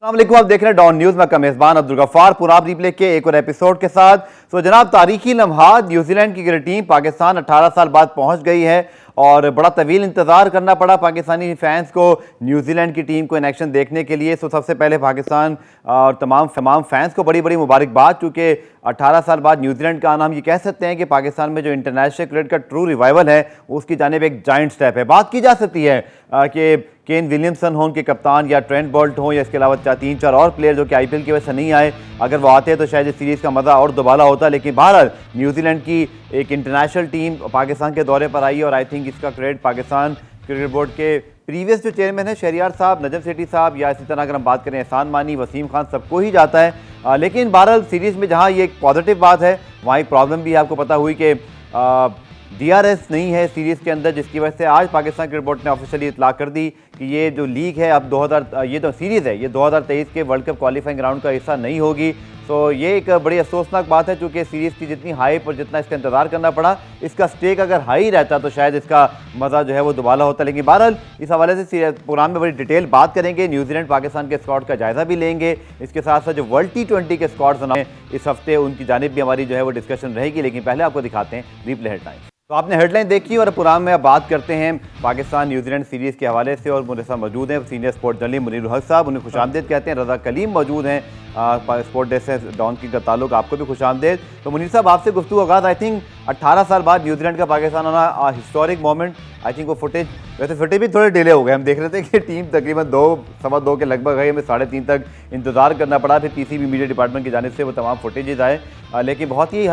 अस्सलामुअलैकुम, आप देख रहे हैं डॉन न्यूज में मेजबान अब्दुल गफ्फार पुराब रिप्ले के एक और एपिसोड के साथ। तो जनाब, तारीखी लम्हात, न्यूजीलैंड की क्रिकेट टीम पाकिस्तान 18 साल बाद पहुंच गई है और बड़ा तवील इंतजार करना पड़ा पाकिस्तानी फैंस को न्यूजीलैंड की टीम को इन एक्शन देखने के लिए। तो सबसे पहले पाकिस्तान और तमाम फैंस को बड़ी बड़ी मुबारकबाद, चूँकि 18 साल बाद न्यूजीलैंड का आना, हम ये कह सकते हैं कि पाकिस्तान में जो इंटरनेशनल क्रिकेट का ट्रू रिवाइवल है उसकी जानिब एक जाइंट स्टेप है। बात की जा सकती है कि केन विलियमसन हो उनके कप्तान, या ट्रेंट बोल्ट हो, या इसके अलावा 3-4 और प्लेयर जो कि आईपीएल की वजह से नहीं आए, अगर वो आते हैं तो शायद इस सीरीज़ का मज़ा और दोबारा होता। लेकिन बहरहाल न्यूजीलैंड की एक इंटरनेशनल टीम पाकिस्तान के दौरे पर आई और आई थिंक इसका क्रेडिट पाकिस्तान क्रिकेट बोर्ड के प्रीवियस जो चेयरमैन है शहरियार साहब, नजम सेठी साहब, या इसी तरह अगर हम बात करें एहसान मानी, वसीम खान, सबको ही जाता है। लेकिन बहरहाल सीरीज़ में जहाँ ये एक पॉजिटिव बात है, वहाँ एक प्रॉब्लम भी आपको पता हुई कि डीआरएस नहीं है सीरीज़ के अंदर, जिसकी वजह से आज पाकिस्तान क्रिकेट बोर्ड ने ऑफिशियली इतला कर दी कि ये जो लीग है अब ये जो सीरीज़ है ये 2023 के वर्ल्ड कप क्वालिफाइंग राउंड का हिस्सा नहीं होगी। तो ये एक बड़ी अफसोसनाक बात है, क्योंकि सीरीज़ की जितनी हाइप और जितना इसका इंतजार करना पड़ा, इसका स्टेक अगर हाई रहता तो शायद इसका मज़ा जो है वो दोबारा होता। लेकिन बहरहाल इस हवाले से प्रोग्राम में बड़ी डिटेल बात करेंगे, न्यूजीलैंड पाकिस्तान के स्क्वाड का जायज़ा भी लेंगे। इसके साथ साथ जो वर्ल्ड T20 के स्क्वाड्स बनाए इस हफ्ते, उनकी जानिब भी हमारी जो है वो डिस्कशन रहेगी। लेकिन पहले आपको दिखाते हैं रिप्ले हेडलाइन। तो आपने हेडलाइन देखी और प्रोग्राम में अब बात करते हैं पाकिस्तान न्यूजीलैंड सीरीज़ के हवाले से। और मेरे साथ मौजूद हैं सीनियर स्पोर्ट जर्नलिस्ट मुनीर हक साहब, उन्हें खुशामदीद कहते हैं। रज़ा कलीम मौजूद हैं स्पोर्ट डे से डॉन की का ताल्लुक, आपको भी खुशामदीद। तो मुनीर साहब, आपसे गुफ्तगू आगाज़। आई थिंक 18 साल बाद न्यूजीलैंड का पाकिस्तान आना हिस्टोरिक मोमेंट। आई थिंक वो फुटेज, वैसे फुटेज भी थोड़े डिले हो गए, हम देख रहे थे कि टीम तकरीबन 2-2:15 के लगभग है, हमें 3:30 तक इंतजार करना पड़ा, फिर पीसीबी मीडिया डिपार्टमेंट की जानिब से वो तमाम फुटेजेज आए। लेकिन बहुत ही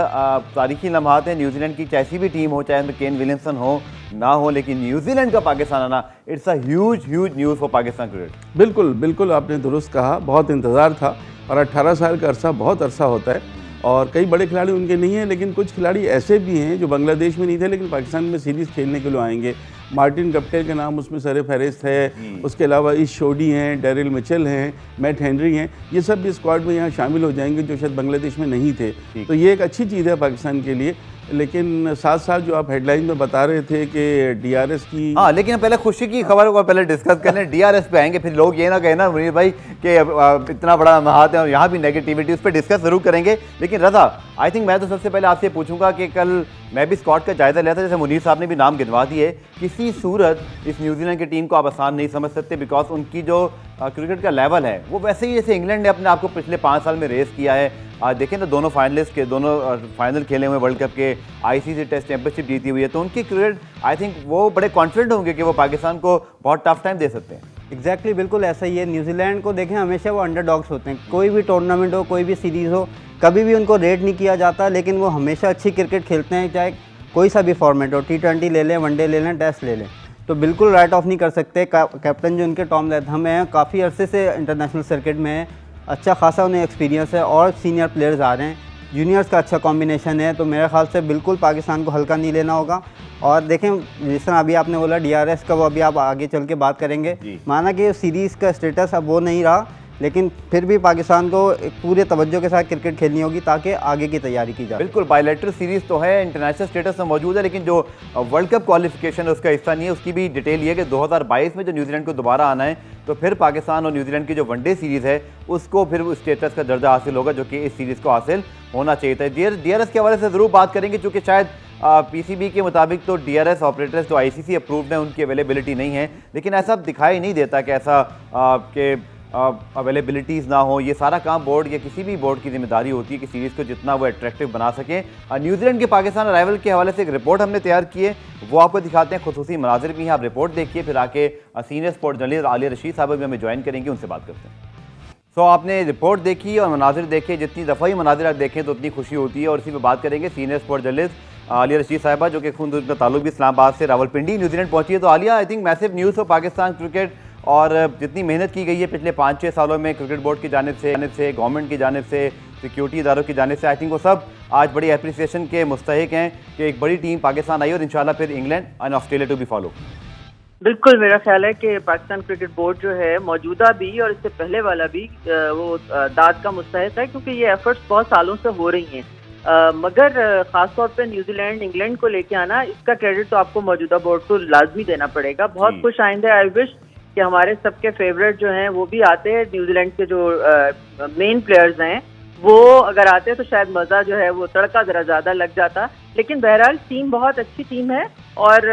तारीखी लम्हात हैं न्यूजीलैंड की, कैसी भी टीम हो, चाहे उनमें केन विलियमसन हो ना हो, लेकिन न्यूजीलैंड का पाकिस्तान आना, it's a huge news for Pakistan cricket. बिल्कुल आपने दुरुस्त कहा, बहुत इंतज़ार था और 18 साल का अरसा बहुत अरसा होता है और कई बड़े खिलाड़ी उनके नहीं हैं, लेकिन कुछ खिलाड़ी ऐसे भी हैं जो बांग्लादेश में नहीं थे लेकिन पाकिस्तान में सीरीज़ खेलने के लिए आएंगे। मार्टिन गप्टिल का नाम उसमें सरफ़हरिस्त है, उसके अलावा ईश शोडी हैं, डेरिल मिचेल हैं, मैट हेनरी हैं, ये सब भी स्क्वाड में यहाँ शामिल हो जाएंगे जो शायद बांग्लादेश में नहीं थे। तो ये एक अच्छी चीज़ है पाकिस्तान के लिए। लेकिन साथ साथ जो आप हेडलाइन में बता रहे थे कि डीआरएस की, हाँ, लेकिन पहले खुशी की खबर को पहले डिस्कस कर लें। डीआरएस पे आएंगे, फिर लोग ये ना कहें ना मुनीर भाई कि इतना बड़ा महात है और यहाँ भी नेगेटिविटी, उस पर डिस्कस जरूर करेंगे। लेकिन रज़ा, आई थिंक मैं तो सबसे पहले आपसे पूछूंगा कि कल मैं भी स्क्वाड का जायजा लिया था, जैसे मुनीर साहब ने भी नाम गिनवा दिए, किसी सूरत इस न्यूजीलैंड की टीम को आप आसान नहीं समझ सकते, बिकॉज उनकी जो क्रिकेट का लेवल है वो वैसे ही जैसे इंग्लैंड ने अपने आप को पिछले 5 साल में रेस किया है। देखें ना, दोनों फाइनल खेले हुए वर्ल्ड कप के, आईसीसी टेस्ट चैंपियनशिप जीती हुई है, तो उनकी क्रिकेट आई थिंक वो बड़े कॉन्फिडेंट होंगे कि वो पाकिस्तान को बहुत टफ टाइम दे सकते हैं। एग्जैक्टली बिल्कुल ऐसा ही है। न्यूजीलैंड को देखें, हमेशा वो अंडरडॉग्स होते हैं, कोई भी टूर्नामेंट हो, कोई भी सीरीज़ हो, कभी भी उनको रेट नहीं किया जाता, लेकिन वो हमेशा अच्छी क्रिकेट खेलते हैं, चाहे कोई सा भी फॉर्मेट हो, T20 ले लें, वनडे ले लें, टेस्ट ले लें, तो बिल्कुल राइट ऑफ नहीं कर सकते। कैप्टन जो उनके टॉम लैथम हैं, काफ़ी अरसे से इंटरनेशनल सर्किट में है, अच्छा खासा उन्हें एक्सपीरियंस है और सीनियर प्लेयर्स आ रहे हैं, जूनियर्स का अच्छा कॉम्बिनेशन है, तो मेरे ख्याल से बिल्कुल पाकिस्तान को हल्का नहीं लेना होगा। और देखें, जिस तरह अभी आपने बोला डीआरएस का, वो अभी आप आगे चल के बात करेंगे, माना कि सीरीज़ का स्टेटस अब वो नहीं रहा, लेकिन फिर भी पाकिस्तान को एक पूरे तवज्जो के साथ क्रिकेट खेलनी होगी ताकि आगे की तैयारी की जाए। बिल्कुल, बायलैटरल सीरीज़ तो है, इंटरनेशनल स्टेटस तो मौजूद है, लेकिन जो वर्ल्ड कप क्वालिफिकेशन है उसका हिस्सा नहीं है। उसकी भी डिटेल ये है कि 2022 में जो न्यूजीलैंड को दोबारा आना है, तो फिर पाकिस्तान और न्यूजीलैंड की जो वनडे सीरीज़ है उसको फिर उस स्टेटस का दर्जा हासिल होगा जो कि इस सीरीज़ को हासिल होना चाहिए था। डीआरएस के हवाले से ज़रूर बात करेंगे, क्योंकि शायद पीसीबी के मुताबिक तो डीआरएस ऑपरेटर्स जो आईसीसी अप्रूव्ड हैं उनकी अवेलेबिलिटी नहीं है, लेकिन ऐसा दिखाई नहीं देता कि ऐसा कि अवेलेबिलिटीज़ ना हो। ये सारा काम बोर्ड या किसी भी बोर्ड की जिम्मेदारी होती है कि सीरीज़ को जितना वो अट्रैक्टिव बना सकें। न्यूजीलैंड के पाकिस्तान अराइवल के हवाले से एक रिपोर्ट हमने तैयार की है, वो आपको दिखाते हैं, खुसूसी मनाजिर भी हैं, आप रिपोर्ट देखिए, फिर आके senior sport journalist Alia Rashid साहब भी हमें ज्वाइन करेंगे, उनसे बात करते हैं। तो आपने रिपोर्ट देखी और मनाजिर देखे, जितनी दफ़ा ही मनाजिर आप देखें तो उतनी खुशी होती है। और इसी पर बात करेंगे senior sport journalist Alia Rashid साहिबा, जो कि खुद उनका ताल्लुक भी इस्लामाबाद से रावलपिंडी न्यूजीलैंड पहुंची है। तो Alia, I think massive news for Pakistan cricket, और जितनी मेहनत की गई है पिछले 5-6 सालों में क्रिकेट बोर्ड की जानिब से, गवर्नमेंट की जानिब से, सिक्योरिटी इदारों की जानिब से, आई थिंक वो सब आज बड़ी अप्रिसिएशन के मुस्तहिक हैं कि एक बड़ी टीम पाकिस्तान आई और इंशाल्लाह फिर England and Australia to be follow. बिल्कुल, मेरा ख्याल है कि पाकिस्तान क्रिकेट बोर्ड जो है, मौजूदा भी और इससे पहले वाला भी, वो दाद का मुस्तहिक है, क्योंकि ये एफर्ट्स बहुत सालों से हो रही हैं। मगर ख़ासतौर पे न्यूजीलैंड इंग्लैंड को लेके आना, इसका क्रेडिट तो आपको मौजूदा बोर्ड को लाजमी देना पड़ेगा। बहुत खुश आइंदे, आई विश कि हमारे सबके फेवरेट जो हैं वो भी आते हैं, न्यूजीलैंड के जो मेन प्लेयर्स हैं वो अगर आते हैं तो शायद मज़ा जो है वो तड़का ज़रा ज़्यादा लग जाता। लेकिन बहरहाल टीम बहुत अच्छी टीम है और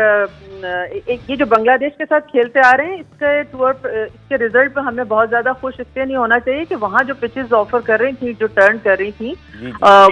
ये जो बांग्लादेश के साथ खेलते आ रहे हैं इसके रिजल्ट पे हमें बहुत ज़्यादा खुश इसलिए नहीं होना चाहिए कि वहाँ जो पिचेस ऑफर कर रही थी, जो टर्न कर रही थी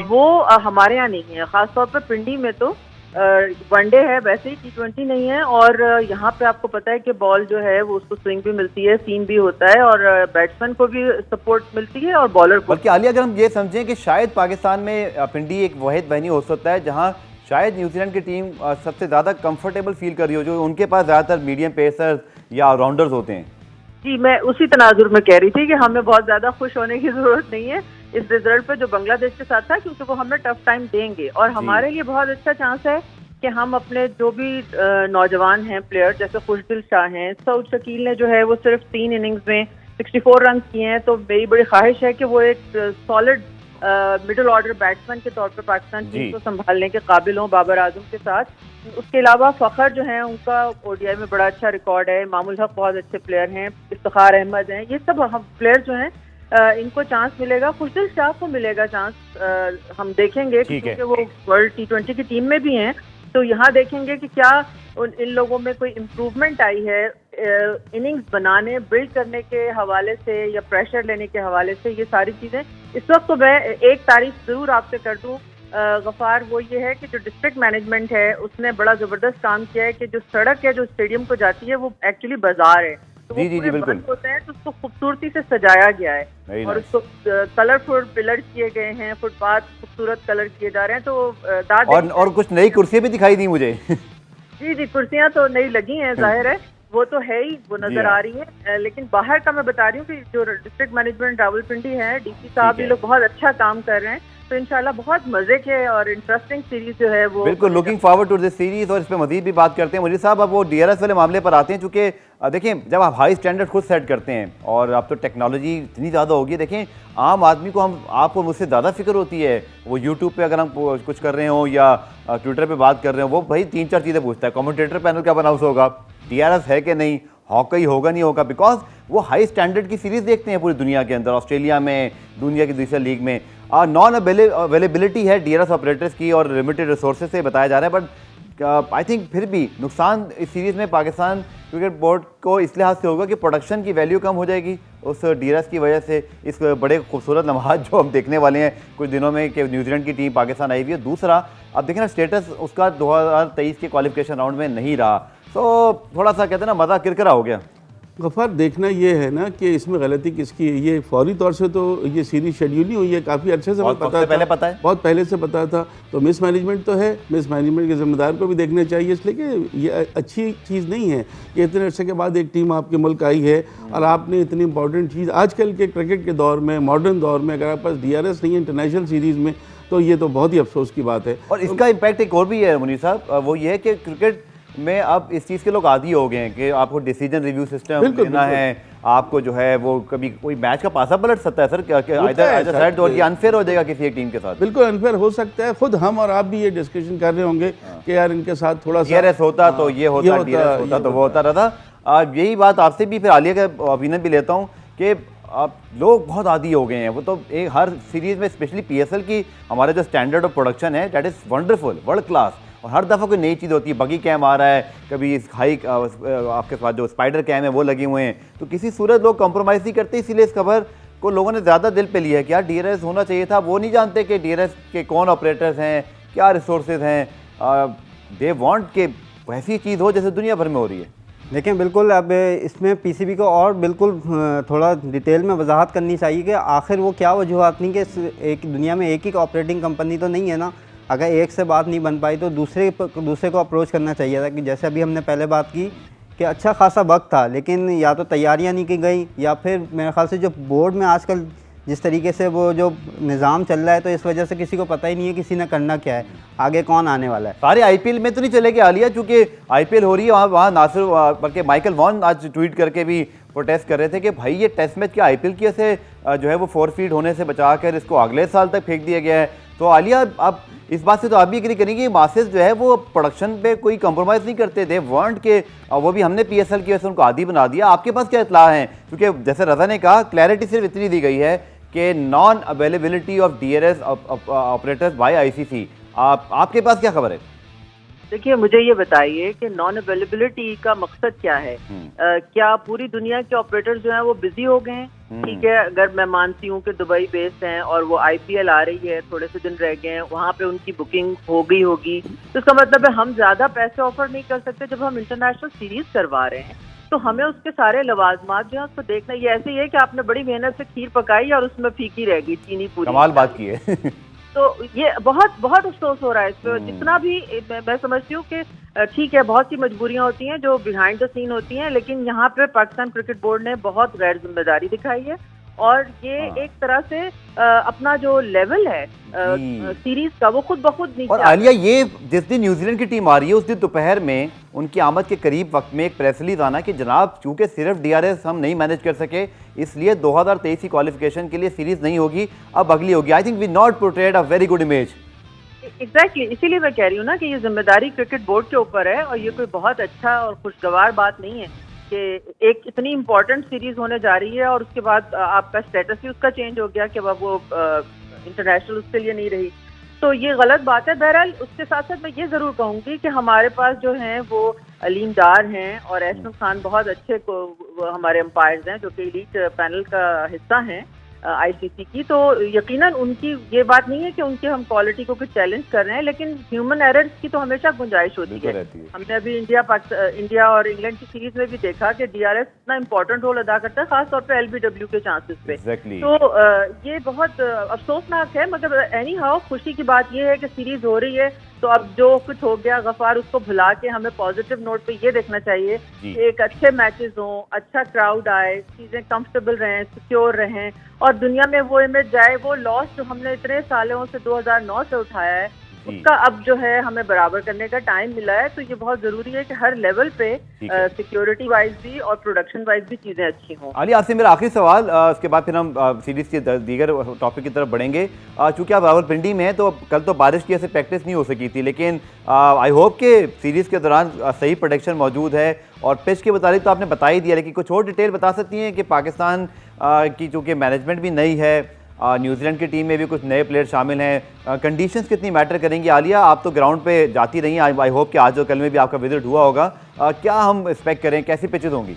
वो हमारे यहाँ नहीं है। ख़ासतौर पर पिंडी में तो वनडे है, वैसे ही T20 नहीं है और यहाँ पे आपको पता है कि बॉल जो है वो उसको स्विंग भी मिलती है, सीम भी होता है और बैट्समैन को भी सपोर्ट मिलती है और बॉलर को। बल्कि आलिया, अगर हम ये समझें कि शायद पाकिस्तान में पिंडी एक वाहिद वेन्यू हो सकता है जहाँ शायद न्यूजीलैंड की टीम सबसे ज़्यादा कंफर्टेबल फील कर रही हो, जो उनके पास ज़्यादातर मीडियम पेसर्स या ऑलराउंडर्स होते हैं। जी, मैं उसी तनाजुर में कह रही थी कि हमें बहुत ज़्यादा खुश होने की ज़रूरत नहीं है इस रिजल्ट पे जो बांग्लादेश के साथ था, क्योंकि वो हमें टफ टाइम देंगे और हमारे लिए बहुत अच्छा चांस है कि हम अपने जो भी नौजवान हैं प्लेयर, जैसे खुशदिल शाह हैं, सऊद शकील ने जो है वो सिर्फ 3 इनिंग्स में 64 रन किए हैं, तो मेरी बड़ी ख्वाहिश है कि वो एक सॉलिड मिडिल ऑर्डर बैट्समैन के तौर पर पाकिस्तान टीम को संभालने के काबिल हों बाबर आजम के साथ। उसके अलावा फ़खर जो है उनका ओडीआई में बड़ा अच्छा रिकॉर्ड है, मामूल हक बहुत अच्छे प्लेयर हैं, इफ्तिखार अहमद हैं, ये सब हम प्लेयर जो हैं इनको चांस मिलेगा। खुशदिल शाह को मिलेगा चांस, हम देखेंगे क्योंकि वो वर्ल्ड T20 की टीम में भी हैं, तो यहाँ देखेंगे कि क्या इन लोगों में कोई इम्प्रूवमेंट आई है इनिंग्स बनाने बिल्ड करने के हवाले से या प्रेशर लेने के हवाले से। ये सारी चीज़ें इस वक्त तो मैं एक तारीफ ज़रूर आपसे कर दूँ गफ़ार, वो ये है कि जो डिस्ट्रिक्ट मैनेजमेंट है उसने बड़ा ज़बरदस्त काम किया है कि जो सड़क है जो स्टेडियम को जाती है वो एक्चुअली बाजार है, तो वो पूरे बंद होते हैं, तो उसको खूबसूरती से सजाया गया है और उसको कलरफुल पिलर किए गए हैं, फुटपाथ खूबसूरत कलर किए जा रहे हैं, तो और कुछ नई कुर्सियां भी दिखाई दी मुझे। जी, कुर्सियां तो नई लगी हैं, जाहिर है वो तो है ही, वो नजर आ रही है, लेकिन बाहर का मैं बता रही हूँ कि जो डिस्ट्रिक्ट मैनेजमेंट रावलपिंडी है, डीसी साहब, ये लोग बहुत अच्छा काम कर रहे हैं, तो इंशाल्लाह बहुत मजे के और इंटरेस्टिंग सीरीज जो है वो बिल्कुल looking forward to this series. और इस पे मजीद भी बात करते हैं। मुझे साहब अब वो DRS वाले मामले पर आते हैं, चूंकि देखिए जब आप हाई स्टैंडर्ड खुद सेट करते हैं और अब तो टेक्नोलॉजी इतनी ज़्यादा होगी, देखें आम आदमी को आपको मुझसे ज़्यादा फिक्र होती है, वो यूट्यूब पे अगर हम कुछ कर रहे हो या ट्विटर पे बात कर रहे हो, वो भाई 3-4 चीज़ें पूछता है, कमेंटेटर पैनल कब अनाउंस होगा, DRS है कि नहीं, हॉकी होगा नहीं होगा, बिकॉज वो हाई स्टैंडर्ड की सीरीज़ देखते हैं पूरी दुनिया के अंदर, ऑस्ट्रेलिया में, दुनिया की दूसरी लीग में। नॉन अवेलेबिलिटी है DRS ऑपरेटर्स की और लिमिटेड रिसोर्सेज से बताया जा रहा है, बट आई थिंक फिर भी नुकसान इस सीरीज़ में पाकिस्तान क्रिकेट बोर्ड को इस लिहाज से होगा कि प्रोडक्शन की वैल्यू कम हो जाएगी उस DRS की वजह से। इस बड़े खूबसूरत लम्हात जो हम देखने वाले हैं कुछ दिनों में कि न्यूजीलैंड की टीम पाकिस्तान आई हुई है। दूसरा, अब देखें ना स्टेटस उसका 2023 के क्वालिफिकेशन राउंड में नहीं रहा, तो थोड़ा सा कहते हैं ना मज़ा किरकिरा हो गया। गफ़ार, देखना ये है ना कि इसमें गलती किसकी है। ये फौरी तौर से तो ये सीरीज शेड्यूल नहीं हुई है, काफ़ी अच्छे से पता है, बहुत पहले से पता था, तो मिस मैनेजमेंट तो है, मिस मैनेजमेंट के जिम्मेदार को भी देखना चाहिए, इसलिए कि ये अच्छी चीज़ नहीं है कि इतने अर्से के बाद एक टीम आपके मुल्क आई है और आपने इतनी इंपॉर्टेंट चीज़ आजकल के क्रिकेट के दौर में, मॉडर्न दौर में, अगर आपके पास DRS नहीं है इंटरनेशनल सीरीज़ में, तो ये तो बहुत ही अफसोस की बात है। और इसका इम्पैक्ट एक और भी है मुनीर साहब, वो ये है कि क्रिकेट में अब इस चीज़ के लोग आदी हो गए हैं कि आपको डिसीजन रिव्यू सिस्टम लेना है, आपको जो है वो कभी कोई मैच का पासा पलट सकता है सर, क्या अनफेयर हो जाएगा किसी एक टीम के साथ? बिल्कुल अनफेयर हो सकता है। खुद हम और आप भी ये डिस्कशन कर रहे होंगे कि यार इनके साथ थोड़ा सा DRS होता तो ये होता, DRS होता तो वो होता रहता। यही बात आपसे भी फिर आलिया का ओपिनियन भी लेता हूँ कि अब लोग बहुत आदी हो गए हैं, वो तो एक हर सीरीज़ में स्पेशली PSL की हमारा जो स्टैंडर्ड ऑफ प्रोडक्शन है that is wonderful, world class, और हर दफ़ा कोई नई चीज़ होती है, बगी कैम आ रहा है, कभी हाई आपके पास जो स्पाइडर कैम है वो लगे हुए हैं, तो किसी सूरत लोग कॉम्प्रोमाइज़ नहीं करते, इसीलिए इस खबर को लोगों ने ज़्यादा दिल पे लिया है कि यार DRS होना चाहिए था। वो नहीं जानते कि DRS के कौन ऑपरेटर्स हैं, क्या रिसोर्सेज हैं, दे वांट के वैसी चीज़ हो जैसे दुनिया भर में हो रही है। लेकिन बिल्कुल अब इसमें PCB को और बिल्कुल थोड़ा डिटेल में वजाहत करनी चाहिए कि आखिर वो क्या वजूहत नहीं कि एक दुनिया में एक ही ऑपरेटिंग कंपनी तो नहीं है ना, अगर एक से बात नहीं बन पाई तो दूसरे को अप्रोच करना चाहिए था, कि जैसे अभी हमने पहले बात की कि अच्छा खासा वक्त था, लेकिन या तो तैयारियां नहीं की गई या फिर मेरे ख्याल से जो बोर्ड में आजकल जिस तरीके से वो जो निज़ाम चल रहा है, तो इस वजह से किसी को पता ही नहीं है किसी ने करना क्या है, आगे कौन आने वाला है। सारे IPL में तो नहीं चलेगी आलिया, चूँकि IPL हो रही है वहाँ नासिर बल्कि माइकल वॉन आज ट्वीट करके भी प्रोटेस्ट कर रहे थे कि भाई ये टेस्ट मैच क्या IPL की ऐसे जो है वो 4 फीट होने से बचा कर इसको अगले साल तक फेंक दिया गया है, तो आलिया, अब इस बात से तो आप भी एग्री करेंगे, मासेस जो है वो प्रोडक्शन पे कोई कंप्रोमाइज़ नहीं करते थे, वांट के वो भी हमने PSL की वजह से उनको आदी बना दिया। आपके पास क्या इत्तला है? क्योंकि जैसे रजा ने कहा, क्लैरिटी सिर्फ इतनी दी गई है कि non availability of DRS operators by ICC। आपके पास क्या खबर है? देखिए, मुझे ये बताइए कि नॉन अवेलेबिलिटी का मकसद क्या है? क्या पूरी दुनिया के ऑपरेटर्स जो हैं वो बिजी हो गए हैं? ठीक है, अगर मैं मानती हूँ कि दुबई बेस्ड हैं और वो IPL आ रही है, थोड़े से दिन रह गए हैं, वहाँ पे उनकी बुकिंग हो गई होगी, तो इसका मतलब है हम ज्यादा पैसे ऑफर नहीं कर सकते जब हम इंटरनेशनल सीरीज करवा रहे हैं। तो हमें उसके सारे लवाजमात जो है उसको देखना। ये ऐसे ही है कि आपने बड़ी मेहनत से खीर पकाई और उसमें फीकी रह गई, चीनी पूरी। कमाल बात की है। तो ये बहुत बहुत अफसोस हो रहा है इस पर। जितना भी मैं समझती हूँ कि ठीक है, बहुत सी मजबूरियां होती हैं जो बिहाइंड द सीन होती हैं, लेकिन यहाँ पे पाकिस्तान क्रिकेट बोर्ड ने बहुत गैर जिम्मेदारी दिखाई है और ये एक तरह से अपना जो लेवल है सीरीज का वो खुद ब खुद नीचे। और आलिया, ये जिस दिन न्यूजीलैंड की टीम आ रही है उस दिन दोपहर में उनकी आमद के करीब वक्त में एक प्रेस रिलीज आना कि जनाब चूंकि सिर्फ DRS हम नहीं मैनेज कर सके, इसलिए 2023 की क्वालिफिकेशन के लिए सीरीज नहीं होगी, अब अगली होगी। I think we not portrayed a very good image. Exactly, इसीलिए मैं कह रही हूँ ना कि ये जिम्मेदारी क्रिकेट बोर्ड के ऊपर है और ये कोई बहुत अच्छा और खुशगवार बात नहीं है कि एक इतनी इम्पोर्टेंट सीरीज होने जा रही है और उसके बाद आपका स्टेटस ही उसका चेंज हो गया कि अब वो इंटरनेशनल उसके लिए नहीं रही। तो ये गलत बात है। बहरहाल उसके साथ साथ मैं ये जरूर कहूंगी कि हमारे पास जो हैं वो अलीम डार हैं और एहसन खान बहुत अच्छे हमारे अंपायर्स हैं जो कि एलीट पैनल का हिस्सा हैं ICC की। तो यकीनन उनकी ये बात नहीं है कि उनके हम क्वालिटी को कुछ चैलेंज कर रहे हैं, लेकिन ह्यूमन एरर्स की तो हमेशा गुंजाइश होती है। हमने अभी इंडिया और इंग्लैंड की सीरीज में भी देखा कि DRS इतना इंपॉर्टेंट रोल अदा करता है, खासतौर पे LBW के चांसेस पे। तो ये बहुत अफसोसनाक है, मगर एनी हाउ खुशी की बात ये है कि सीरीज हो रही है। तो अब जो कुछ हो गया गफार, उसको भुला के हमें पॉजिटिव नोट पे ये देखना चाहिए कि एक अच्छे मैचेस हों, अच्छा क्राउड आए, चीजें कंफर्टेबल रहें, सिक्योर रहें और दुनिया में वो इमेज जाए, वो लॉस जो हमने इतने सालों से 2009 से उठाया है उसका अब जो है हमें बराबर करने का टाइम मिला है। तो ये बहुत जरूरी है कि हर लेवल पे सिक्योरिटी वाइज भी और प्रोडक्शन वाइज भी चीजें अच्छी हों। अली, आपसे मेरा आखिरी सवाल, उसके बाद फिर हम सीरीज के दीगर टॉपिक की तरफ बढ़ेंगे। चूंकि आप रावलपिंडी में हैं तो कल तो बारिश की ऐसे प्रैक्टिस नहीं हो सकी थी, लेकिन आई होप कि सीरीज के दौरान सही प्रोटेक्शन मौजूद है और पिच के मुताबिक तो आपने बता ही दिया, लेकिन कुछ और डिटेल बता सकती हैं कि पाकिस्तान की चूँकि मैनेजमेंट भी नई है, न्यूजीलैंड की टीम में भी कुछ नए प्लेयर शामिल हैं, कंडीशंस कितनी मैटर करेंगी? आलिया, आप तो ग्राउंड पे जाती रही हैं, आई होप कि आज और कल में भी आपका विजिट हुआ होगा, क्या हम एक्सपेक्ट करें, कैसी पिचेज होंगी?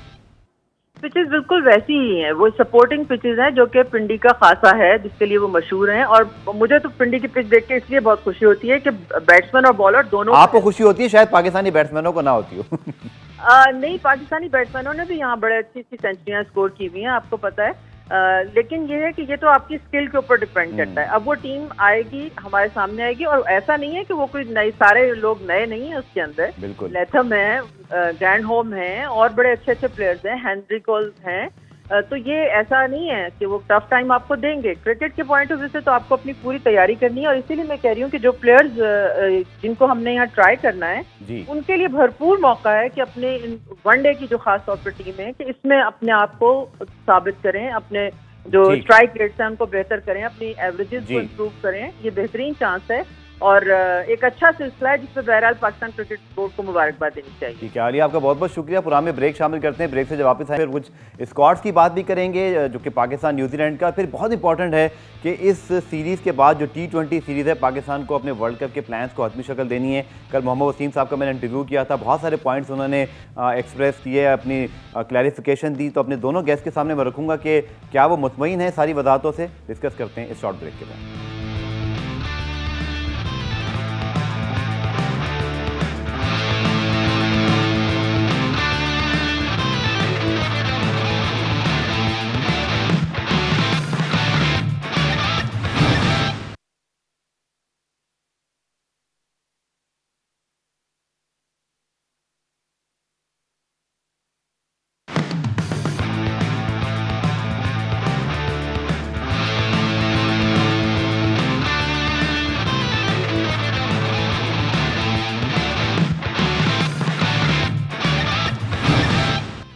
पिचेस बिल्कुल वैसी ही हैं, वो सपोर्टिंग पिचेस हैं जो कि पिंडी का खासा है, जिसके लिए वो मशहूर हैं। और मुझे तो पिंडी की पिच देख के इसलिए बहुत खुशी होती है कि बैट्समैन और बॉलर दोनों। आपको खुशी होती है, शायद पाकिस्तानी बैट्समैनों को ना होती हो। नहीं, पाकिस्तानी बैट्समैनों ने भी यहाँ बड़े अच्छी सेंचुरियां स्कोर की हुई हैं, आपको पता है। लेकिन ये है कि ये तो आपकी स्किल के ऊपर डिपेंड करता है। अब वो टीम आएगी, हमारे सामने आएगी, और ऐसा नहीं है कि वो कोई नए, सारे लोग नए नहीं है उसके अंदर। लेथम है, ग्रैंड होम है और बड़े अच्छे अच्छे प्लेयर्स हैं, हेनरी कोल हैं। तो ये ऐसा नहीं है कि वो टफ टाइम आपको देंगे। क्रिकेट के पॉइंट ऑफ व्यू से तो आपको अपनी पूरी तैयारी करनी है और इसीलिए मैं कह रही हूँ कि जो प्लेयर्स जिनको हमने यहाँ ट्राई करना है उनके लिए भरपूर मौका है कि अपने वनडे की जो खास तौर पर टीम है कि इसमें अपने आप को साबित करें, अपने जो स्ट्राइक रेट्स हैं उनको बेहतर करें, अपनी एवरेजेस को इम्प्रूव करें। ये बेहतरीन चांस है और एक अच्छा सिलसिला है जिसमें बहरहाल पाकिस्तान क्रिकेट बोर्ड को मुबारकबाद देनी चाहिए। ठीक है आलिया, आपका बहुत बहुत शुक्रिया। प्रोग्राम में ब्रेक शामिल करते हैं, ब्रेक से जब वापस आए फिर कुछ स्क्वाड्स की बात भी करेंगे जो कि पाकिस्तान न्यूजीलैंड का। फिर बहुत इंपॉर्टेंट है कि इस सीरीज़ के बाद जो T20 सीरीज़ है, पाकिस्तान को अपने वर्ल्ड कप के प्लान्स को हतमी शक्ल देनी है। कल मोहम्मद वसीम साहब का मैंने इंटरव्यू किया था, बहुत सारे पॉइंट्स उन्होंने एक्सप्रेस किए, अपनी क्लैरिफिकेशन दी। तो अपने दोनों गेस्ट के सामने मैं रखूँगा कि क्या वो मुतमईन है सारी वजाहतों से। डिस्कस करते हैं इस शॉर्ट ब्रेक के बाद।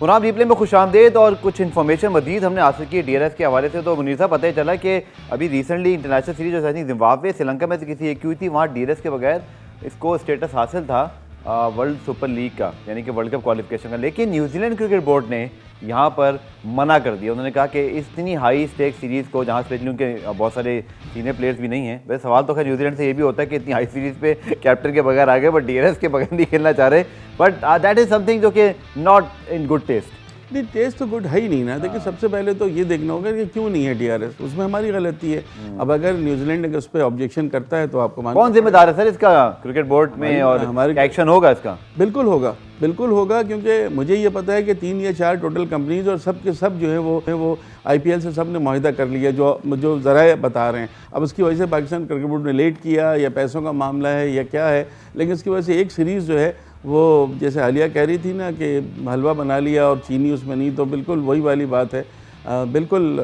पुराब रिप्ले में खुशामदीद। और कुछ इन्फॉर्मेशन मजीद हमने हासिल की DRS के हवाले से। तो मुनीर साहब पता ही चला कि अभी रिसेंटली इंटरनेशनल सीरीज जो आई जिम्बाब्वे श्रीलंका में से किसी एक हुई थी, वहाँ DRS के बगैर इसको स्टेटस हासिल था वर्ल्ड सुपर लीग का, यानी कि वर्ल्ड कप क्वालिफिकेशन का। लेकिन न्यूजीलैंड क्रिकेट बोर्ड ने यहाँ पर मना कर दिया। उन्होंने कहा कि इतनी हाई स्टेक सीरीज़ को, जहाँ स्पेशली उनके बहुत सारे सीनियर प्लेयर्स भी नहीं हैं, वैसे सवाल तो खैर न्यूजीलैंड से ये भी होता है कि इतनी हाई सीरीज़ पे कैप्टन के बगैर आ गए, बट DRS के बगैर नहीं खेलना चाह रहे। बट दैट इज़ समथिंग जो कि नॉट इन गुड टेस्ट। नहीं, टेस्ट तो गुड है ही नहीं ना। देखिए, सबसे पहले तो ये देखना होगा कि क्यों नहीं है DRS, उसमें हमारी गलती है। अब अगर न्यूजीलैंड उस पर ऑब्जेक्शन करता है तो आपको कौन जिम्मेदार है सर इसका क्रिकेट बोर्ड में, और हमारे एक्शन होगा इसका? बिल्कुल होगा, बिल्कुल होगा, क्योंकि मुझे ये पता है कि 3 या 4 टोटल कंपनीज और सब के सब जो है वो IPL से सब ने मुआहिदा कर लिया, जो ज़राए बता रहे हैं। अब उसकी वजह से पाकिस्तान क्रिकेट बोर्ड ने लेट किया, या पैसों का मामला है या क्या है, लेकिन इसकी वजह से एक सीरीज़ जो है वो, जैसे आलिया कह रही थी ना कि हलवा बना लिया और चीनी उसमें नहीं, तो बिल्कुल वही वाली बात है। बिल्कुल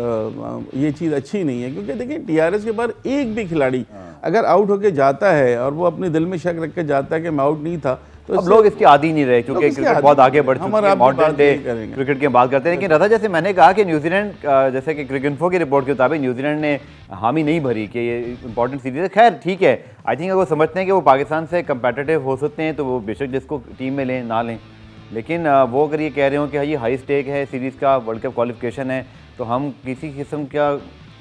ये चीज़ अच्छी नहीं है, क्योंकि देखिए DRS के बाद एक भी खिलाड़ी अगर आउट होके जाता है और वो अपने दिल में शक रख के जाता है कि मैं आउट नहीं था, तो अब लोग इसके आदी नहीं रहे, क्योंकि क्रिकेट बहुत आगे बढ़ चुकी है, मॉडर्न डे करेंगे क्रिकेट की बात करते हैं। लेकिन रजा, जैसे मैंने कहा कि न्यूजीलैंड, जैसे कि क्रिकेटइन्फो की रिपोर्ट के मुताबिक न्यूजीलैंड ने हामी नहीं भरी कि ये इंपॉर्टेंट सीरीज है। खैर ठीक है, आई थिंक अगर वो समझते हैं कि वो पाकिस्तान से कंपेटिटिव हो सकते हैं तो वो बेशक जिसको टीम में लें ना लें, लेकिन वो अगर ये कह रहे हो कि ये हाई स्टेक है सीरीज़ का, वर्ल्ड कप क्वालिफिकेशन है, तो हम किसी किस्म का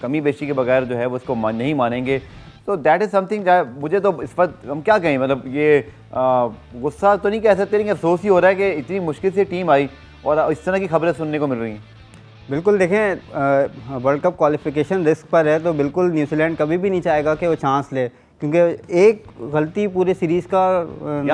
कमी बेशी के बगैर जो है वो उसको नहीं मानेंगे। तो दैट इज़ समथिंग, मुझे तो इस वक्त हम क्या कहें, मतलब ये गुस्सा तो नहीं कह सकते, लेकिन अफसोस ही हो रहा है कि इतनी मुश्किल से टीम आई और इस तरह की खबरें सुनने को मिल रही हैं। बिल्कुल देखें, वर्ल्ड कप क्वालिफिकेशन रिस्क पर है, तो बिल्कुल न्यूजीलैंड कभी भी नहीं चाहेगा कि वो चांस ले, क्योंकि एक गलती पूरी सीरीज़ का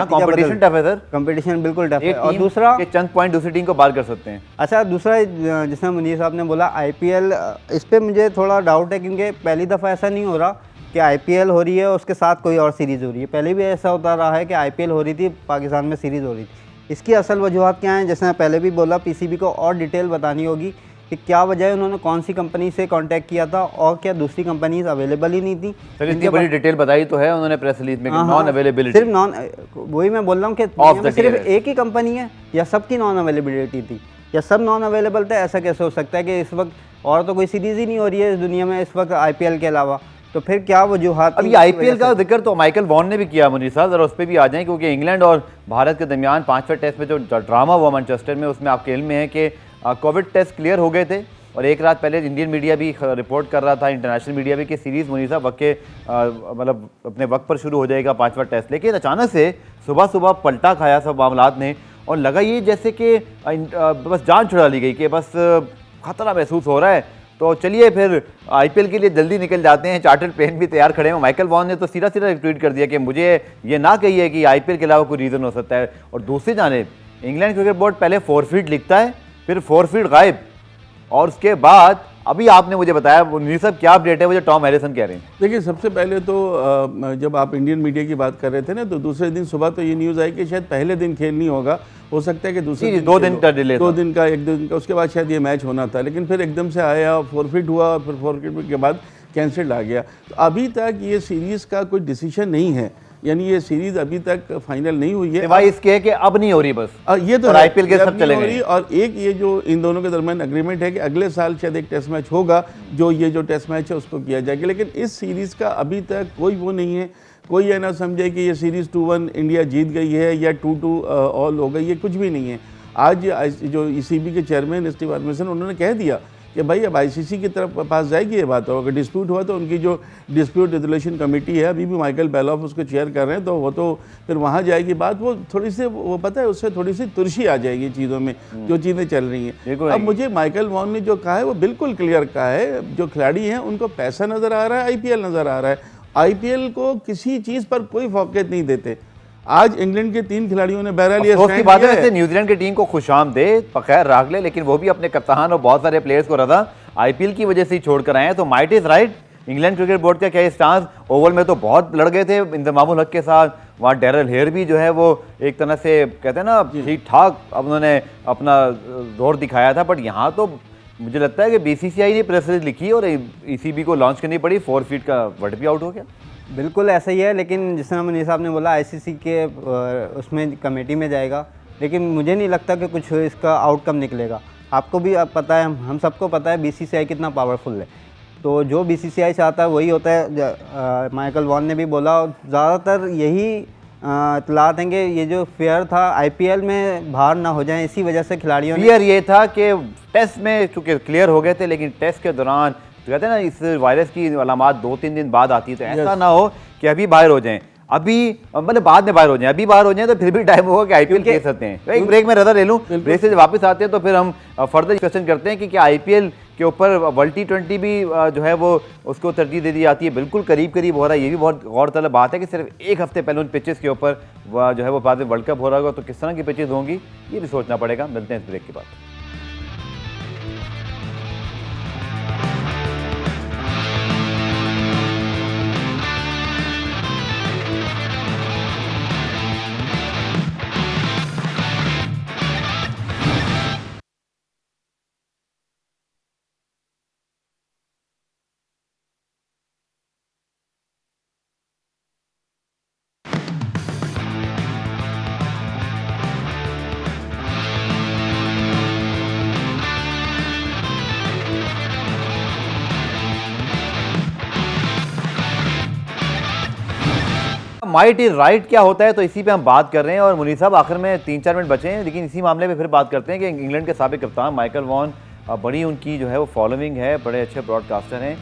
कंपटीशन टफ है सर, कंपटीशन बिल्कुल टफ है। और दूसरा के चंद पॉइंट दूसरी टीम को बाहर कर सकते हैं। अच्छा, दूसरा जिसमें मुनीर साहब ने बोला IPL, इस पर मुझे थोड़ा डाउट है, क्योंकि पहली दफ़ा ऐसा नहीं हो रहा कि IPL हो रही है उसके साथ कोई और सीरीज़ हो रही है। पहले भी ऐसा होता रहा है कि IPL हो रही थी, पाकिस्तान में सीरीज़ हो रही थी। इसकी असल वजूहत क्या हैं, जैसे मैं पहले भी बोला, PCB को और डिटेल बतानी होगी कि क्या वजह है, उन्होंने कौन सी कंपनी से कांटेक्ट किया था और क्या दूसरी कंपनीज अवेलेबल ही नहीं थी। सर इतनी बड़ी डिटेल बताई तो है उन्होंने प्रेस रिलीज में, नॉन अवेलेबिलिटी, सिर्फ नॉन, वही मैं बोल रहा हूँ कि सिर्फ एक ही कंपनी है या सबकी नॉन अवेलेबिलिटी थी या सब नॉन अवेलेबल थे। ऐसा कैसे हो सकता है कि इस वक्त और तो कोई सीरीज़ ही नहीं हो रही है इस दुनिया में इस वक्त IPL के अलावा, तो फिर क्या वजूहत? अब ये IPL का जिक्र तो माइकल वॉन ने भी किया मुनीर साहब, जरा उस पर भी आ जाएं, क्योंकि इंग्लैंड और भारत के दरमियान 5वें टेस्ट में जो ड्रामा हुआ मैनचेस्टर में, उसमें आपके इल्म में है कि कोविड टेस्ट क्लियर हो गए थे, और एक रात पहले इंडियन मीडिया भी रिपोर्ट कर रहा था, इंटरनेशनल मीडिया भी, कि सीरीज़ मुनीर साहब वक्त के मतलब अपने वक्त पर शुरू हो जाएगा 5वां टेस्ट। लेकिन अचानक से सुबह सुबह पलटा खाया सब मामलात ने, और लगा ये जैसे कि बस जान छुड़ा ली गई कि बस खतरा महसूस हो रहा है, तो चलिए फिर IPL के लिए जल्दी निकल जाते हैं। चार्टर्ड प्लेन भी तैयार खड़े हैं। माइकल वॉन ने तो सीधा सीधा ट्वीट कर दिया कि मुझे ये ना कहिए कि IPL के अलावा कोई रीज़न हो सकता है। और दूसरी जानिब इंग्लैंड क्रिकेट बोर्ड पहले फॉरफीट लिखता है, फिर फॉरफीट गायब, और उसके बाद अभी आपने मुझे बताया मुनीर साहब क्या अपडेट है वो जो टॉम हैरिसन कह रहे हैं। देखिए, सबसे पहले तो जब आप इंडियन मीडिया की बात कर रहे थे ना, तो दूसरे दिन सुबह तो ये न्यूज़ आई कि शायद पहले दिन खेल नहीं होगा, हो सकता है कि दूसरे दिन 2 दिन का डिले, 2 दिन का, 1 दिन का, उसके बाद शायद ये मैच होना था, लेकिन फिर एकदम से आया, फॉरफिट हुआ, और फिर फॉरफिट के बाद कैंसिल आ गया। तो अभी तक ये सीरीज़ का कोई डिसीजन नहीं है, यानी ये सीरीज़ अभी तक फाइनल नहीं हुई है। भाई इसके है कि अब नहीं हो रही, बस ये तो IPL के सब चले गए। और एक ये जो इन दोनों के दरमियान एग्रीमेंट है कि अगले साल शायद एक टेस्ट मैच होगा, जो ये जो टेस्ट मैच है उसको किया जाएगा, लेकिन इस सीरीज़ का अभी तक कोई वो नहीं है। कोई ये ना समझे कि ये सीरीज़ 2-1 इंडिया जीत गई है या 2-2 ऑल हो गई, ये कुछ भी नहीं है। आज जो ECB के चेयरमैन स्टीव हरमिसन, उन्होंने कह दिया कि भाई अब ICC की तरफ पास जाएगी ये बात, और अगर डिस्प्यूट हुआ तो उनकी जो डिस्प्यूट रेजोल्यूशन कमेटी है, अभी भी माइकल बेलॉफ उसको चेयर कर रहे हैं, तो वो तो फिर वहाँ जाएगी बात। वो थोड़ी सी वो पता है, उससे थोड़ी सी तुर्शी आ जाएगी चीज़ों में, जो चीज़ें चल रही हैं। अब मुझे माइकल वॉन ने जो कहा है वो बिल्कुल क्लियर कहा है, जो खिलाड़ी हैं उनको पैसा नज़र आ रहा है, IPL नज़र आ रहा है। IPL को किसी चीज़ पर कोई फोकस नहीं देते। आज इंग्लैंड के 3 खिलाड़ियों ने बहरहाल ये उसकी बात है, वैसे न्यूजीलैंड की टीम को खुशामदीद बखैर राख ले, लेकिन वो भी अपने कप्तान और बहुत सारे प्लेयर्स को रजा IPL की वजह से ही छोड़ कर आए हैं। तो might is right, England cricket board का क्या स्टांस, ओवल में तो बहुत लड़ गए थे इंतमामुल हक के साथ, वहाँ डेरल हेयर भी जो है वो एक तरह से कहते हैं ना ठीक ठाक, अब उन्होंने अपना जोर दिखाया था, बट यहाँ तो मुझे लगता है कि BCCI ने प्रेस रिलीज लिखी और ECB को लॉन्च करनी पड़ी, 4 फीट का वर्ड भी आउट हो गया। बिल्कुल ऐसा ही है, लेकिन जिस तरह मुनीर साहब ने बोला ICC के उसमें कमेटी में जाएगा, लेकिन मुझे नहीं लगता कि कुछ इसका आउटकम निकलेगा। आपको भी अब पता है, हम सबको पता है बीसीसीआई कितना पावरफुल है। तो जो बीसीसीआई चाहता है वही होता है। माइकल वॉन ने भी बोला, ज़्यादातर यही इतलात हैं कि ये जो फेयर था आईपीएल में बाहर ना हो जाए, इसी वजह से खिलाड़ियों ने फेयर ये था कि टेस्ट में चूंकि क्लियर हो गए थे, लेकिन टेस्ट के दौरान तो कहते हैं ना इस वायरस की अलामात 2-3 दिन बाद आती है, तो ऐसा ना हो कि अभी बाहर हो जाएं, अभी मतलब बाद में बाहर हो जाएं, अभी बाहर हो जाएं तो फिर भी टाइम होगा कि आईपीएल खेल सकते हैं। एक ब्रेक में रजा ले लूं, ब्रेक से जब वापस आते हैं तो फिर हम फर्दर डिस्कशन करते हैं कि क्या आईपीएल के ऊपर वर्ल्ड T20 भी जो है वो उसको तरजीह दे दी जाती है। बिल्कुल करीब करीब हो रहा है। ये भी बहुत गौरतलब बात है कि सिर्फ एक हफ्ते पहले उन पिचेस के ऊपर जो है वो बाद में वर्ल्ड कप हो रहा होगा, तो किस तरह की पिचेस होंगी ये भी सोचना पड़ेगा। मिलते हैं इस ब्रेक के बाद। माइट इज राइट क्या होता है, तो इसी पे हम बात कर रहे हैं। और मुनीर साहब आखिर में 3-4 मिनट बचे हैं, लेकिन इसी मामले पे फिर बात करते हैं कि इंग्लैंड के साबिक कप्तान माइकल वॉन, बड़ी उनकी जो है वो फॉलोइंग है, बड़े अच्छे ब्रॉडकास्टर हैं।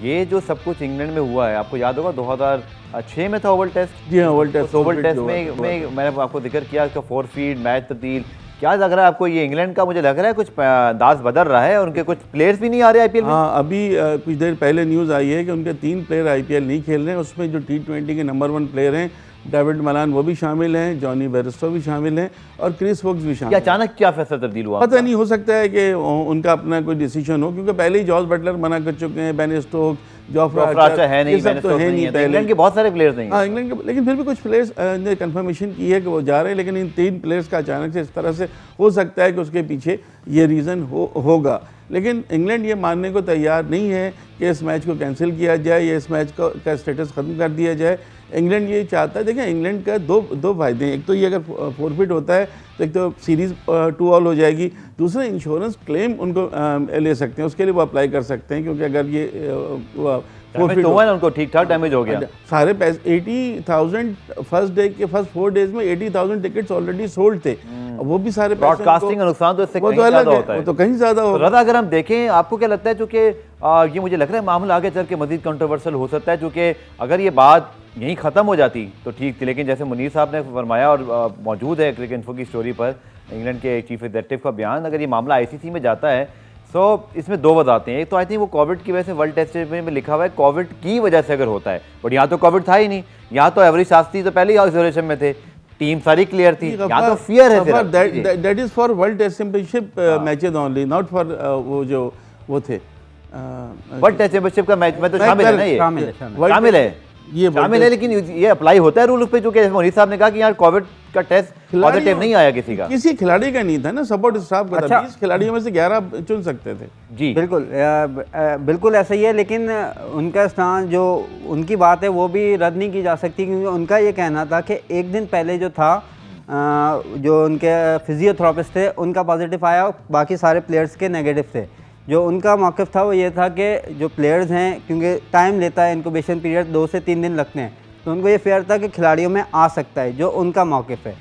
ये जो सब कुछ इंग्लैंड में हुआ है, आपको याद होगा 2006 में था ओवल टेस्ट। जी हाँ, ओवल टेस्ट। ओवल टेस्ट में मैंने आपको जिक्र किया इसका फोरफीट मैच तब्दील। क्या लग रहा है आपको ये इंग्लैंड का? मुझे लग रहा है कुछ अंदाज बदल रहा है और उनके कुछ प्लेयर्स भी नहीं आ रहे आईपीएल में। हाँ, अभी कुछ देर पहले न्यूज़ आई है कि उनके 3 प्लेयर आईपीएल नहीं खेल रहे हैं। उसमें जो T20 के नंबर 1 प्लेयर हैं डेविड मलान वो भी शामिल हैं, जॉनी बेयरस्टो भी शामिल हैं और क्रिस वोक्स भी शामिल हैं। अचानक क्या फैसला तब्दील हुआ? पता नहीं, हो सकता है कि उनका अपना कोई डिसीजन हो, क्योंकि पहले ही जॉर्ज बटलर मना कर चुके हैं, बेन स्टोक्स, जोफ्रा आर्चर है नहीं, ये सब तो है नहीं पहले। इंग्लैंड के बहुत सारे प्लेयर्स नहीं। हाँ, इंग्लैंड के, लेकिन फिर भी कुछ प्लेयर्स ने कंफर्मेशन की है कि वो जा रहे हैं। लेकिन इन 3 प्लेयर्स का अचानक से इस तरह से हो सकता है कि उसके पीछे ये रीज़न होगा। लेकिन इंग्लैंड ये मानने को तैयार नहीं है कि इस मैच को कैंसिल किया जाए या इस मैच का स्टेटस ख़त्म कर दिया जाए। इंग्लैंड ये चाहता है, देखिए इंग्लैंड का दो फायदे हैं। एक तो ये अगर फोरफिट होता है तो एक तो सीरीज़ 2 ऑल हो जाएगी, दूसरा इंश्योरेंस क्लेम उनको ले सकते हैं, उसके लिए वो अप्लाई कर सकते हैं, क्योंकि अगर ये फोरफिट हुआ ना उनको ठीक ठाक डैमेज हो गया। सारे पैसे 80,000 फर्स्ट डे के फर्स्ट 4 डेज में 80,000 टिकट्स ऑलरेडी सोल्ड थे। वो भी सारे ब्रॉडकास्टिंग का नुकसान तो इससे वो कहीं तो अलग ज़्यादा होता है। वो तो कहीं ज़्यादा होगा। रज़ा, अगर हम देखें, आपको क्या लगता है, चूँकि ये मुझे लग रहा है मामला आगे चल के मजीद कंट्रोवर्शियल हो सकता है, क्योंकि अगर ये बात यहीं ख़त्म हो जाती तो ठीक थी, लेकिन जैसे मुनीर साहब ने फरमाया और मौजूद है क्रिकेट इन्फो की स्टोरी पर इंग्लैंड के चीफ एग्जीक्यूटिव का बयान, अगर ये मामला आईसीसी में जाता है तो इसमें 2 वजह हैं। एक तो आई थिंक वो कोविड की वजह से वर्ल्ड टेस्ट में लिखा हुआ है कोविड की वजह से अगर होता है, बट यहाँ तो कोविड था ही नहीं। यहाँ तो एवरेज शास्त्री तो पहले ही आइसोलेशन में थे, टीम सारी क्लियर थी। यहाँ तो फियर है। That is for world test championship matches only, not for वो थे वर्ल्ड टेस्ट चैंपियनशिप का मैच में तो शामिल है ना, ये शामिल है, ये शामिल है। लेकिन ये अप्लाई होता है रूल पे, चूंकि मुनीर साहब ने कहा कि यार कोविड का टेस्ट पॉजिटिव नहीं आया किसी खिलाड़ी का नहीं था ना, सपोर्ट स्टाफ का था। 20 खिलाड़ियों में से 11 चुन सकते थे। जी बिल्कुल ऐसा ही है। लेकिन उनका स्थान जो उनकी बात है वो भी रद्द नहीं की जा सकती, क्योंकि उनका ये कहना था कि एक दिन पहले जो था जो उनके फिजियोथेरेपिस्ट थे उनका पॉजिटिव आया, बाकी सारे प्लेयर्स के नेगेटिव थे। जो उनका मौक़िफ़ था वो ये था कि जो प्लेयर्स हैं, क्योंकि टाइम लेता है, इनक्यूबेशन पीरियड 2 से 3 दिन लगते हैं, तो उनको ये फेयर था कि खिलाड़ियों में आ सकता है, जो उनका मौक़िफ़ है।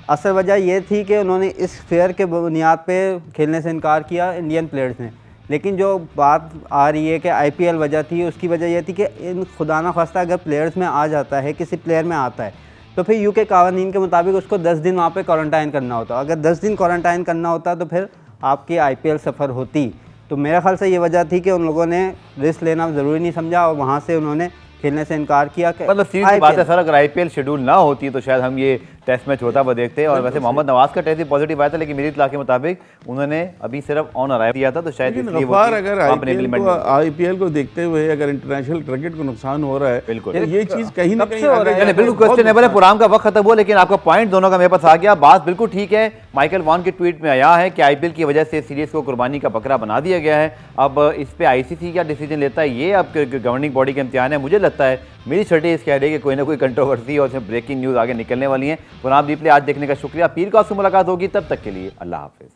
असल वजह ये थी कि उन्होंने इस फेयर के बुनियाद पे खेलने से इनकार किया इंडियन प्लेयर्स ने। लेकिन जो बात आ रही है कि आईपीएल वजह थी, उसकी वजह यह थी कि इन खुदा न खास्ता अगर प्लेयर्स में आ जाता है, किसी प्लेयर में आता है, तो फिर यूके कानून के मुताबिक उसको 10 दिन वहाँ पे क्वारंटाइन करना होता। अगर 10 दिन क्वारंटाइन करना होता तो फिर आपकी आईपीएल सफ़र होती। तो मेरे ख्याल से ये वजह थी कि उन लोगों ने रिस्क लेना ज़रूरी नहीं समझा और वहाँ से उन्होंने खेलने से इनकार किया। मतलब सीधी बात है सर, अगर आईपीएल शेड्यूल ना होती तो शायद हम ये टेस्ट मैच होता हुआ देखते। और वैसे मोहम्मद नवाज का टेस्ट भी पॉजिटिव आया था, लेकिन मेरी इत्तला के मुताबिक उन्होंने अभी सिर्फ ऑन अराइव दिया था, तो शायद इसलिए वो अगर आईपीएल को देखते हुए अगर इंटरनेशनल क्रिकेट को नुकसान हो रहा है, बिल्कुल ये चीज़ कहीं ना कहीं बिल्कुल क्वेश्चनेबल है। प्रोग्राम का वक्त खत्म हुआ, लेकिन आपका पॉइंट दोनों का मेरे पास आ गया। बात बिल्कुल ठीक है। माइकल वॉन के ट्वीट में आया है कि आईपीएल की वजह से सीरीज को कुर्बानी का बकरा बना दिया गया है। अब इस पे आईसीसी क्या डिसीजन लेता है, ये अब गवर्निंग बॉडी का इम्तिहान है। मुझे लगता है मेरी छठी इस कह रही है कि कोई ना कोई कंट्रोवर्सी और उसमें ब्रेकिंग न्यूज़ आगे निकलने वाली है। पुनाब रिप्ले आज देखने का शुक्रिया। पीर को आपसे मुलाकात होगी, तब तक के लिए अल्लाह हाफिज़।